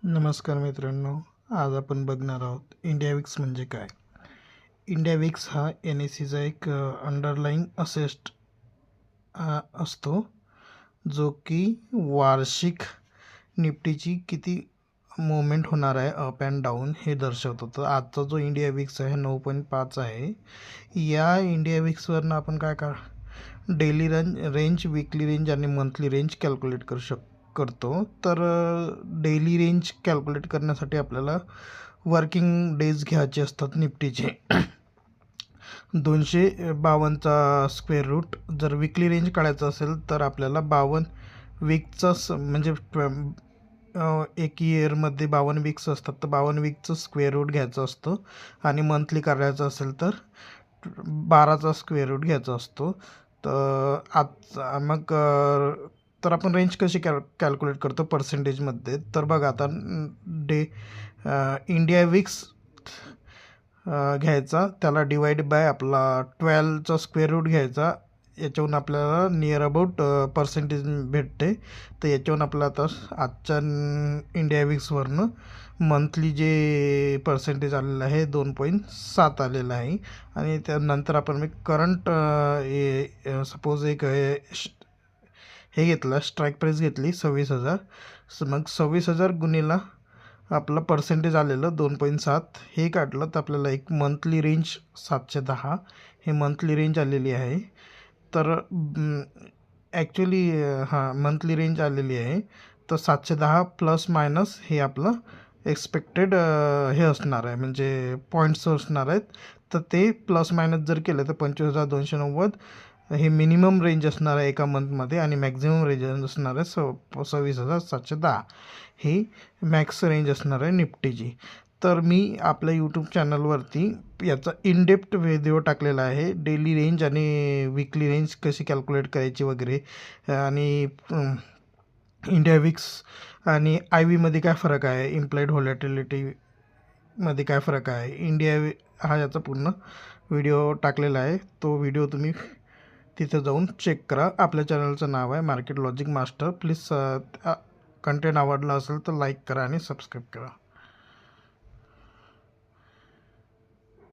नमस्कार मित्रांनो, आज आपण बघणार आहोत इंडिया विक्स म्हणजे काय. इंडिया विक्स हा NSEचा एक अंडरलाईंग असेस्ट असतो, जो की वार्षिक निफ्टीची किती मुवमेंट होणार आहे अप अँड डाऊन हे दर्शवतो. तर आजचा जो इंडिया विक्स आहे 9.5 आहे. या इंडिया विक्सवरनं आपण काय डेली रेंज, विकली रेंज आणि मंथली रेंज कॅल्क्युलेट करतो. तर डेली रेंज कॅल्क्युलेट करण्यासाठी आपल्याला वर्किंग डेज घ्यायचे असतात निफ्टीचे. 252चा स्क्वेअर रूट. जर विकली रेंज काढायचं असेल तर आपल्याला 52 वीकचा म्हणजे एक इयरमध्ये 52 वीक्स असतात, तर 52 वीकचं स्क्वेअर रूट घ्यायचं असतं. आणि मंथली करायचं असेल तर 12चा स्क्वेअर रूट घ्यायचा असतो. तर आज मग तर आपण रेंज कशी कॅल्क्युलेट करतो पर्सेंटेजमध्ये. तर बघा आता डे इंडिया विक्स घ्यायचा, त्याला डिवाइड बाय आपला 12चा स्क्वेअर रूट घ्यायचा. याच्यावरून आपल्याला नियर अबाउट पर्सेंटेज भेटते. तर याच्यावरून आपल्याला आता आजच्या इंडिया विक्सवरनं मंथली जे पर्सेंटेज आलेलं आहे 2.7 आलेलं आहे. आणि त्यानंतर आपण करंट सपोज एक हे घेतलं, स्ट्राईक प्राईस घेतली 26,000. मग 26,000 गुणिला आपलं पर्सेंटेज आलेलं 2.7 हे काढलं तर आपल्याला एक मंथली रेंज 710 हे मंथली रेंज आलेली आहे. तर ॲक्च्युली मंथली रेंज आलेली आहे. तर 710 प्लस मायनस हे आपलं एक्सपेक्टेड हे असणार आहे, म्हणजे पॉईंट्स असणार आहेत. तर ते प्लस मायनस जर केलं तर 25,290 हे मिनिमम रेंज असणार आहे एका मंथमध्ये. आणि मॅक्झिमम रेंज असणार आहे 26,710 ही मॅक्स रेंज असणार आहे निफ्टीची. तर मी आपल्या यूट्यूब चॅनलवरती याचा इनडेप्थ व्हिडिओ टाकलेला आहे, डेली रेंज आणि विकली रेंज कशी कॅल्क्युलेट करायची वगैरे. आणि इंडिया विक्स आणि IVमध्ये काय फरक आहे, इम्प्लाइड व्हॉलॅटिलिटीमध्ये काय फरक आहे, हा याचा पूर्ण व्हिडिओ टाकलेला आहे. तो व्हिडिओ तुम्ही तिथं जाऊन चेक करा. आपल्या चॅनलचं नाव आहे market logic master. Please content आवडला असेल तर लाईक करा आणि सबस्क्राईब करा.